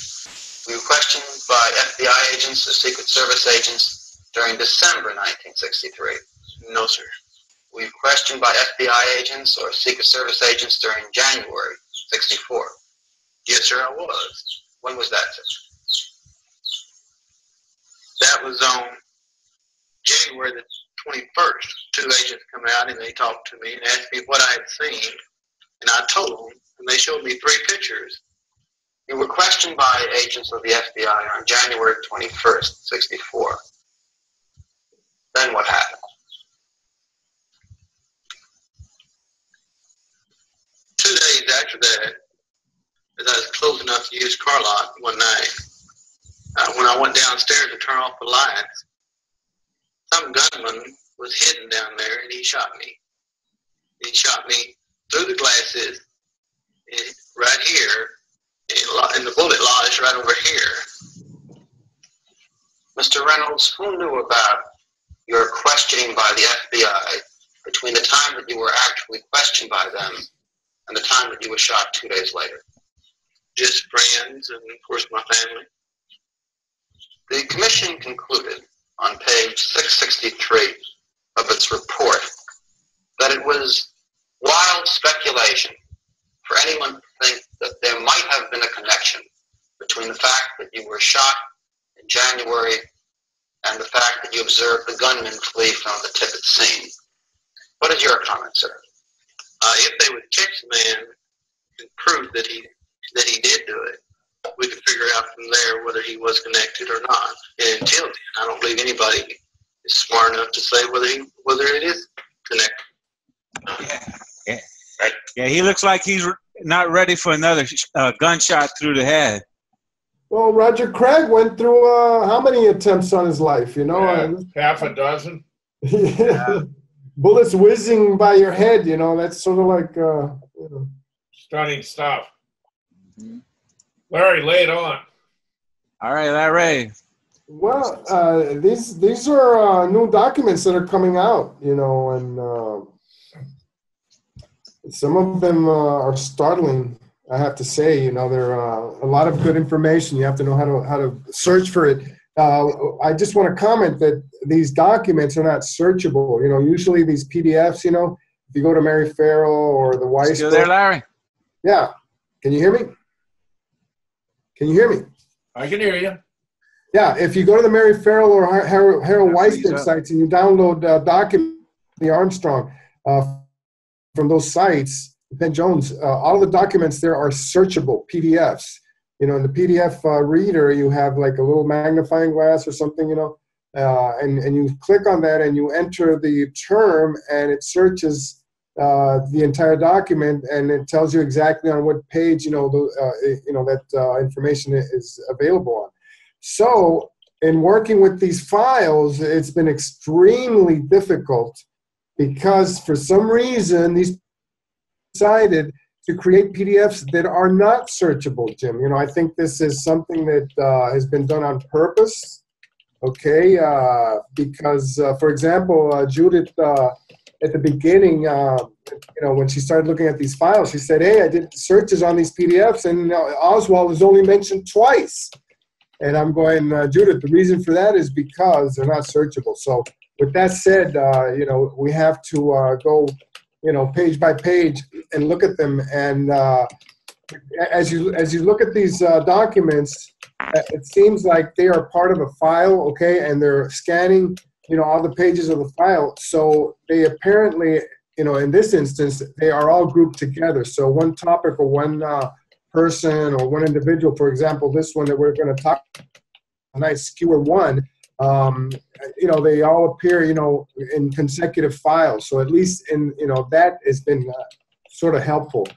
We were questioned by FBI agents or Secret Service agents during December 1963. No, sir. We were questioned by FBI agents or Secret Service agents during January 64. Yes, sir, I was. When was that? That was on January the 21st. Two agents come out and they talked to me and asked me what I had seen. And I told them, and they showed me 3 pictures. You were questioned by agents of the FBI on January 21st, 64. Then what happened? 2 days after that, as I was closing up the used car lot one night, when I went downstairs to turn off the lights, some gunman was hidden down there and he shot me. He shot me through the glasses right here, and the bullet lodged right over here. Mr. Reynolds, who knew about your questioning by the FBI between the time that you were actually questioned by them and the time that you were shot 2 days later? Just friends and, of course, my family. The commission concluded on page 663 of its report that it was wild speculation for anyone to think that there might have been a connection between the fact that you were shot in January and the fact that you observed the gunman flee from the Tippett scene. What is your comment, sir? If they would catch the man and prove that he did do it, we could figure out from there whether he was connected or not. And until then, I don't believe anybody is smart enough to say whether it is connected. Yeah, he looks like he's not ready for another gunshot through the head. Well, Roger Craig went through how many attempts on his life, you know? Yeah, half a dozen. Yeah. Bullets whizzing by your head, you know, that's sort of like, you know. Stunning stuff. Larry, lay it on. All right, Larry. Well, these are new documents that are coming out, you know, and some of them are startling, I have to say. You know, there are a lot of good information. You have to know how to search for it. I just want to comment that these documents are not searchable. You know, usually these PDFs, you know, if you go to Mary Farrell or the Weiss. Still there, Larry? Yeah. Can you hear me? Can you hear me? I can hear you. Yeah, if you go to the Mary Farrell or Harold Weiss sites and you download documents, the Armstrong, from those sites, Ben Jones, all the documents there are searchable PDFs. You know, in the PDF reader, you have like a little magnifying glass or something, you know, and you click on that and you enter the term and it searches the entire document and it tells you exactly on what page, you know, that information is available on. So in working with these files, it's been extremely difficult because for some reason these decided to create PDFs that are not searchable, Jim. You know, I think this is something that has been done on purpose, okay? Because, for example, Judith, at the beginning, you know, when she started looking at these files, she said, hey, I did searches on these PDFs, and Oswald was only mentioned twice. And I'm going, Judith, the reason for that is because they're not searchable. So with that said, you know, we have to go, you know, page by page and look at them. And as you look at these documents, it seems like they are part of a file, okay, and they're scanning, you know, all the pages of the file. So they apparently, you know, in this instance, they are all grouped together. So one topic or one person or one individual, for example, this one that we're going to talk tonight, Skewer 1, you know, they all appear, you know, in consecutive files. So at least in, you know, that has been sort of helpful.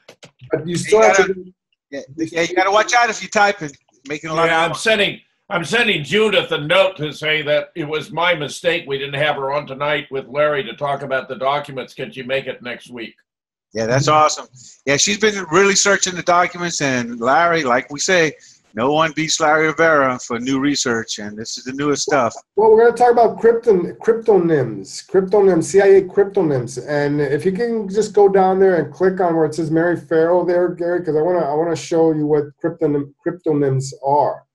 But you still have to. Yeah, you got to watch out if you type it. Making a lot of noise. I'm sending Judith a note to say that it was my mistake we didn't have her on tonight with Larry to talk about the documents. Can she make it next week? Yeah, that's awesome. Yeah, she's been really searching the documents, and Larry, like we say, no one beats Larry Rivera for new research, and this is the newest stuff. Well, we're going to talk about cryptonyms, CIA cryptonyms, and if you can just go down there and click on where it says Mary Farrell there, Gary, because I want to show you what cryptonyms are.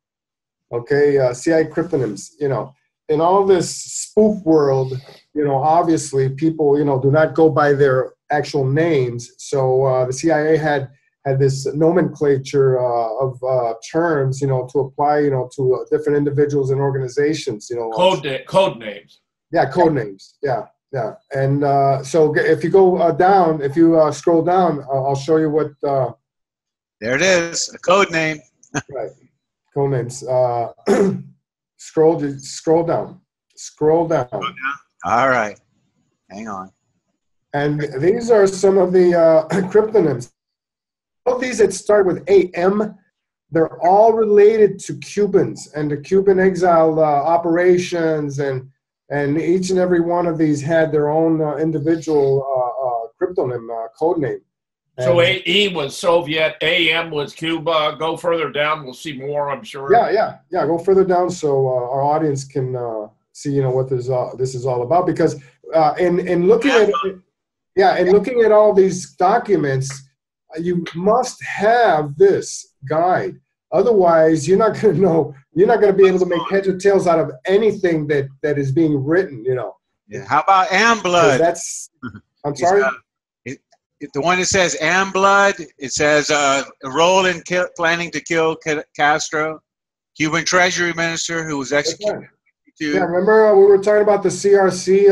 Okay, CIA cryptonyms. You know, in all this spook world, you know, obviously people, you know, do not go by their actual names. So the CIA had had this nomenclature of terms, to apply, to different individuals and organizations, Code names. Yeah, code names. Yeah. And so if you go down, if you scroll down, I'll show you what. There it is, a code name. Right, code names. Scroll down. All right, hang on. And these are some of the cryptonyms. All of these that start with AM, they're all related to Cubans and the Cuban exile operations, and each and every one of these had their own individual cryptonym, code name. So AE was Soviet, AM was Cuba. Go further down, we'll see more, I'm sure. Yeah. Go further down so our audience can see, what this is all about. Because in looking at all these documents, you must have this guide. Otherwise, you're not going to know. You're not going to be able to make heads or tails out of anything that is being written. Yeah. How about Amblood? I'm sorry. The one that says Amblood, it says a role in planning to kill Castro, Cuban Treasury Minister who was executed. Yeah, remember we were talking about the CRC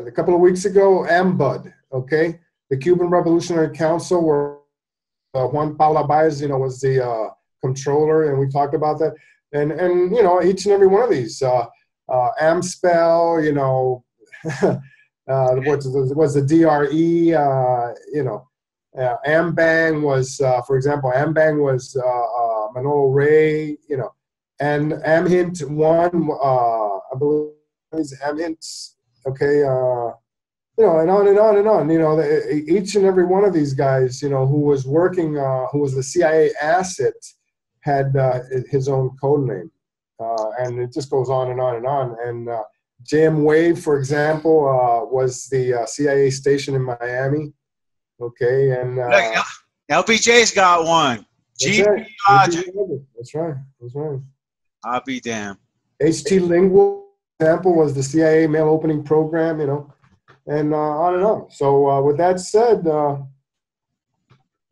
a couple of weeks ago, Ambud, okay? The Cuban Revolutionary Council, where Juan Paula Baez, was the controller, and we talked about that. And each and every one of these, Amspel, was the DRE, Ambang was, for example, Ambang was Manolo Rey, and Amhint 1, I believe is Amhint, okay, and on and on and on. Each and every one of these guys, who was working, who was the CIA asset, had his own code name, and it just goes on and on and on. And JM Wave, for example, was the CIA station in Miami. Okay, and LBJ's got one. GP Logic. That's right. I'll be damned. HT Lingual, for example, was the CIA mail opening program, and on and on. So with that said,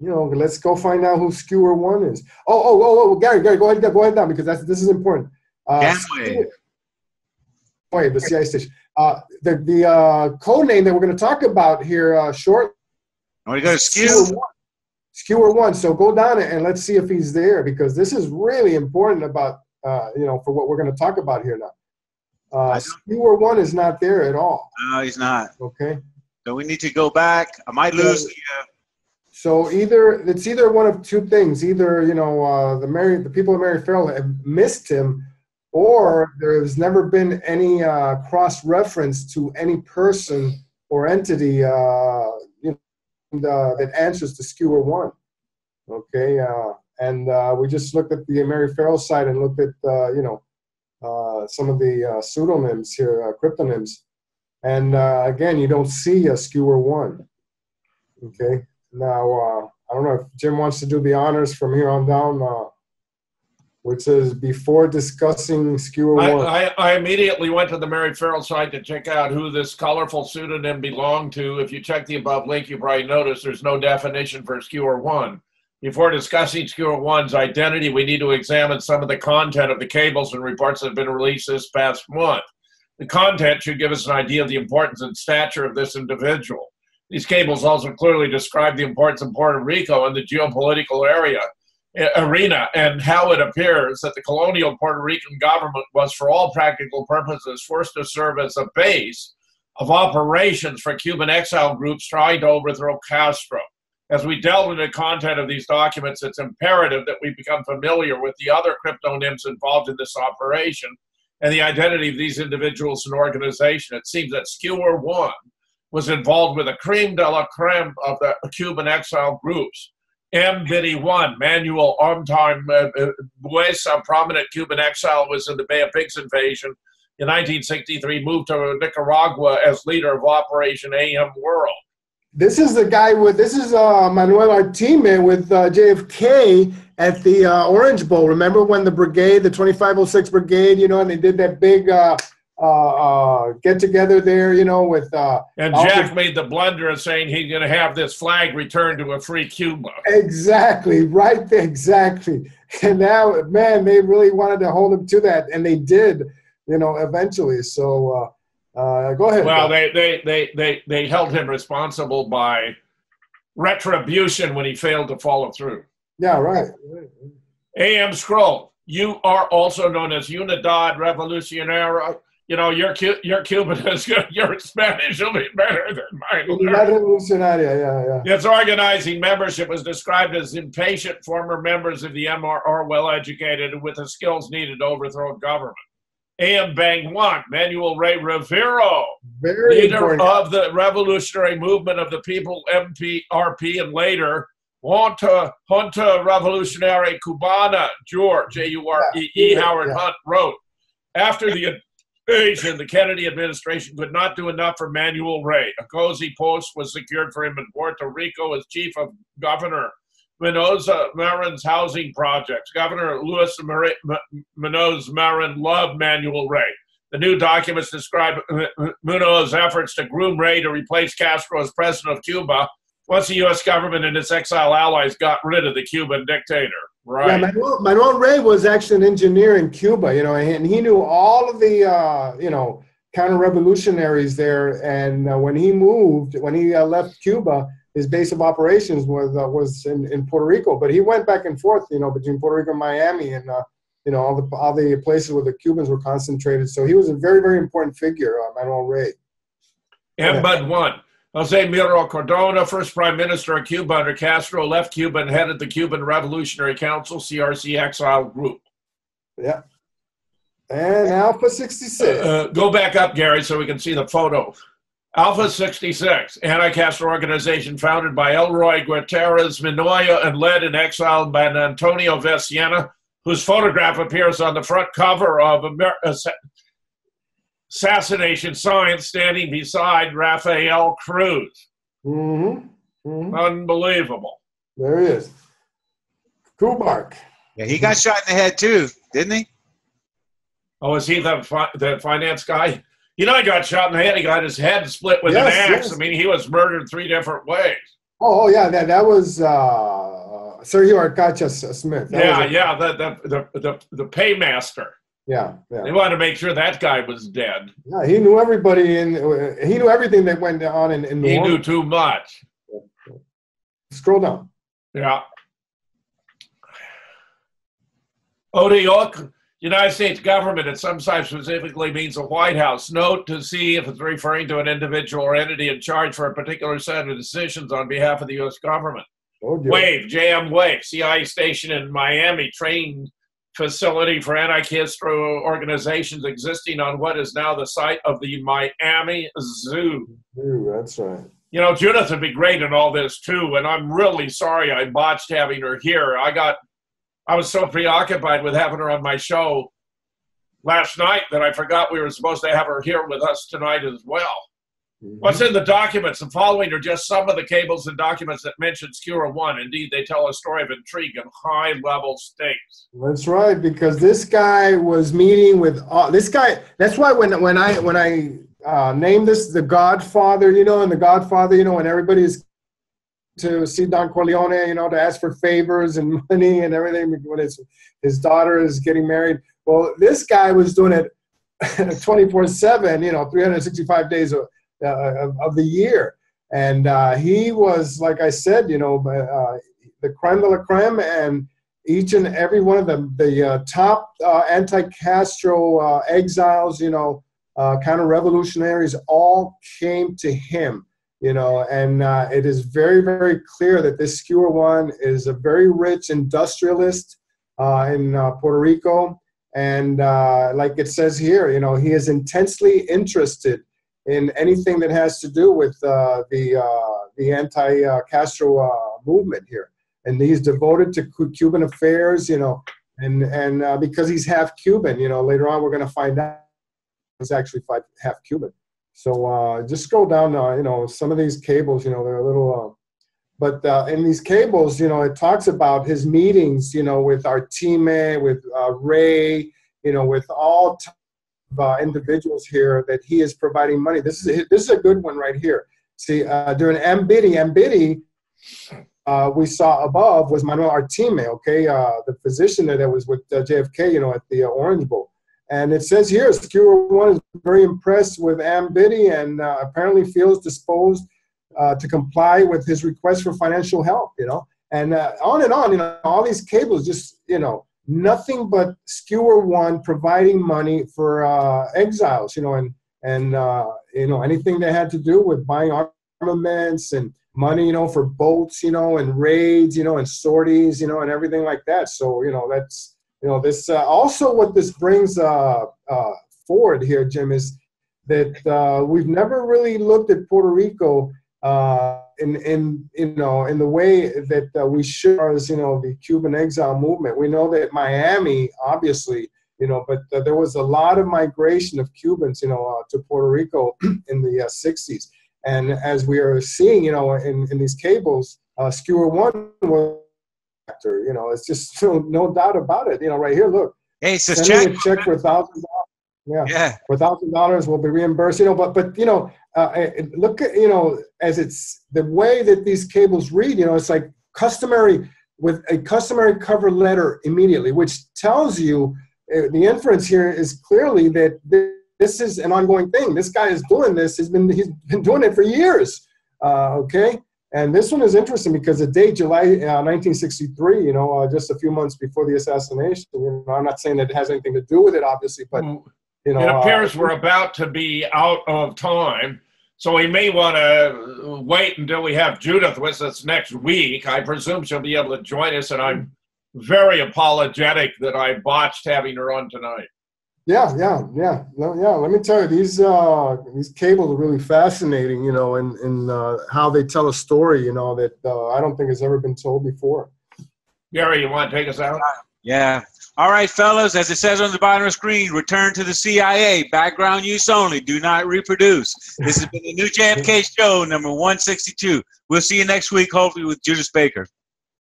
let's go find out who Skewer 1 is. Oh, Gary, go ahead down, because this is important. Wave, the CIA station. The code name that we're going to talk about here shortly. We go to Skewer 1. So go down and let's see if he's there, because this is really important about for what we're going to talk about here now. Skewer 1 is not there at all. No, he's not. Okay. So we need to go back. I might lose the. So it's either one of two things. Either the people of Mary Farrell have missed him, or there's never been any cross-reference to any person or entity that answers to Skewer 1. Okay, and we just looked at the Mary Farrell side and looked at some of the pseudonyms here, cryptonyms, and again, you don't see a Skewer 1. Okay, now I don't know if Jim wants to do the honors from here on down. Which says, before discussing Skewer 1. I immediately went to the Mary Farrell site to check out who this colorful pseudonym belonged to. If you check the above link, you probably notice there's no definition for Skewer 1. Before discussing Skewer 1's identity, we need to examine some of the content of the cables and reports that have been released this past month. The content should give us an idea of the importance and stature of this individual. These cables also clearly describe the importance of Puerto Rico and the geopolitical arena, and how it appears that the colonial Puerto Rican government was, for all practical purposes, forced to serve as a base of operations for Cuban exile groups trying to overthrow Castro. As we delve into the content of these documents, it's imperative that we become familiar with the other cryptonyms involved in this operation and the identity of these individuals and organizations. It seems that Skewer 1 was involved with a creme de la creme of the Cuban exile groups. M. Biddy 1, Manuel Armtime Buesa, a prominent Cuban exile, was in the Bay of Pigs invasion in 1963, moved to Nicaragua as leader of Operation AM World. This is the guy this is Manuel Artime with JFK at the Orange Bowl. Remember when the brigade, the 2506 Brigade, and they did that big get together there, you know, with and Jack made the blunder of saying he's going to have this flag returned to a free Cuba. Exactly, right there, exactly. And now, man, they really wanted to hold him to that, and they did, you know, eventually. So go ahead. Well, they held him responsible by retribution when he failed to follow through. Yeah, right. A.M. Scroll, you are also known as Unidad Revolucionaria. You know, your Cuban is good. Your Spanish will be better than mine. Unidad Revolucionaria, yeah. Its organizing membership was described as impatient former members of the MRR, well-educated and with the skills needed to overthrow government. A.M. Bang One, Manuel Ray Rivero, leader of the Revolutionary Movement of the People, MPRP, and later Junta Revolucionaria Cubana, George, J-U-R-E-E, Howard Hunt wrote, after the invasion, the Kennedy administration could not do enough for Manuel Ray. A cozy post was secured for him in Puerto Rico as chief of Governor Mendoza Marin's housing projects. Governor Luis Mendoza Marin loved Manuel Ray. The new documents describe Munoz's efforts to groom Ray to replace Castro as president of Cuba once the U.S. government and its exile allies got rid of the Cuban dictator. Right. Yeah, Manuel Ray was actually an engineer in Cuba, you know, and he knew all of the, you know, counter-revolutionaries there. And when he left Cuba, his base of operations was in Puerto Rico. But he went back and forth, you know, between Puerto Rico and Miami, and you know, all the places where the Cubans were concentrated. So he was a very, very important figure, Manuel Ray. And Bud One. Jose Miro Cardona, first prime minister of Cuba under Castro, left Cuba and headed the Cuban Revolutionary Council, CRC exile group. Yeah. And Alpha 66. Go back up, Gary, so we can see the photo. Alpha 66, anti-Castro organization founded by Elroy Gutierrez Minoya and led in exile by Antonio Veciana, whose photograph appears on the front cover of Assassination Science, standing beside Rafael Cruz. Unbelievable. There he is. Kubark. Yeah, he got shot in the head too, didn't he? Oh, is he the finance guy? You know, he got shot in the head. He got his head split with an axe. Yes. I mean, he was murdered 3 different ways. Oh yeah, that was Sergio Arcacha Smith. The paymaster. Yeah. They wanted to make sure that guy was dead. Yeah, he knew everybody, and he knew everything that went on in New Orleans. He knew too much. Scroll down. Yeah. ODOC, United States government, it sometimes specifically means the White House. Note to see if it's referring to an individual or entity in charge for a particular set of decisions on behalf of the U.S. government. WAVE, JM WAVE, CIA station in Miami, training facility for anti-Castro organizations existing on what is now the site of the Miami Zoo. Ooh, that's right. You know, Judith would be great in all this too, and I'm really sorry I botched having her here. I was so preoccupied with having her on my show last night that I forgot we were supposed to have her here with us tonight as well. What's in the documents? The following are just some of the cables and documents that mention Skura 1. Indeed, they tell a story of intrigue and high-level stakes. That's right, because this guy was meeting with this guy. That's why when I named this the Godfather, you know, and the Godfather, you know, when everybody's to see Don Corleone, you know, to ask for favors and money and everything when his daughter is getting married. Well, this guy was doing it 24/7, you know, 365 days of the year. And he was, like I said, you know, the creme de la creme, and each and every one of the top anti-Castro exiles, you know, counter-revolutionaries all came to him, you know, and it is very, very clear that this Skura 1 is a very rich industrialist in Puerto Rico. And like it says here, you know, he is intensely interested in anything that has to do with the anti-Castro movement here. And he's devoted to Cuban affairs, you know, and because he's half Cuban, you know, later on we're going to find out he's actually half Cuban. So just scroll down, you know, some of these cables, you know, they're a little, but in these cables, you know, it talks about his meetings, you know, with Artime, with Ray, you know, with all individuals here that he is providing money. This is a good one right here. See, during Mbidi, we saw above was Manuel Artime, okay, the physician that was with JFK, at the Orange Bowl. And it says here, Skewer 1 is very impressed with Mbidi and apparently feels disposed to comply with his request for financial help, and on and on, all these cables just, nothing but Skewer 1 providing money for exiles, and anything that had to do with buying armaments and money, for boats, and raids, and sorties, and everything like that. So, that's, this also what this brings forward here, Jim, is that we've never really looked at Puerto Rico in the way that we should, as the Cuban exile movement. We know that Miami, obviously, but there was a lot of migration of Cubans, to Puerto Rico in the 60s. And as we are seeing, in these cables, Skewer 1 was a factor, it's just no doubt about it. Right here, look. Hey, it says sending a check for $1,000. Yeah. For $1,000 will be reimbursed, but look at, as it's the way that these cables read, it's like customary, with a customary cover letter immediately, which tells you the inference here is clearly that this is an ongoing thing. This guy is doing this. He's been doing it for years. Okay. And this one is interesting because the date, July 1963, just a few months before the assassination. I'm not saying that it has anything to do with it, obviously, but it appears we're about to be out of time, so we may want to wait until we have Judith with us next week. I presume she'll be able to join us, and I'm very apologetic that I botched having her on tonight. Yeah. Let me tell you, these cables are really fascinating, in how they tell a story, that I don't think has ever been told before. Gary, you want to take us out? Yeah. All right, fellas, as it says on the bottom of the screen, return to the CIA. Background use only. Do not reproduce. This has been the new JFK Show, number 162. We'll see you next week, hopefully with Judas Baker.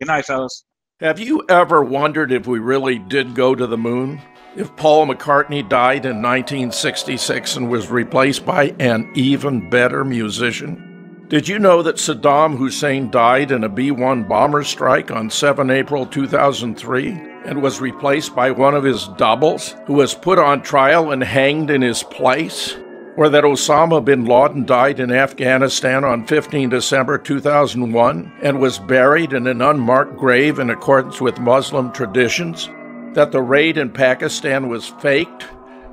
Good night, fellas. Have you ever wondered if we really did go to the moon? If Paul McCartney died in 1966 and was replaced by an even better musician? Did you know that Saddam Hussein died in a B-1 bomber strike on 7 April 2003 and was replaced by one of his doubles who was put on trial and hanged in his place? Or that Osama bin Laden died in Afghanistan on 15 December 2001 and was buried in an unmarked grave in accordance with Muslim traditions? That the raid in Pakistan was faked?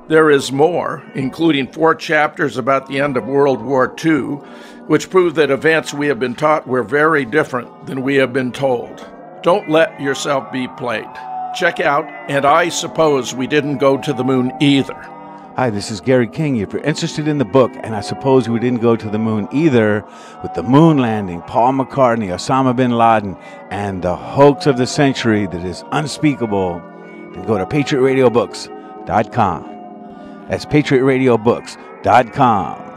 There is more, including 4 chapters about the end of World War II, which prove that events we have been taught were very different than we have been told. Don't let yourself be played. Check out And I Suppose We Didn't Go to the Moon Either. Hi, this is Gary King. If you're interested in the book, And I Suppose We Didn't Go to the Moon Either, with the moon landing, Paul McCartney, Osama bin Laden, and the hoax of the century that is unspeakable, then go to PatriotRadioBooks.com. That's PatriotRadioBooks.com.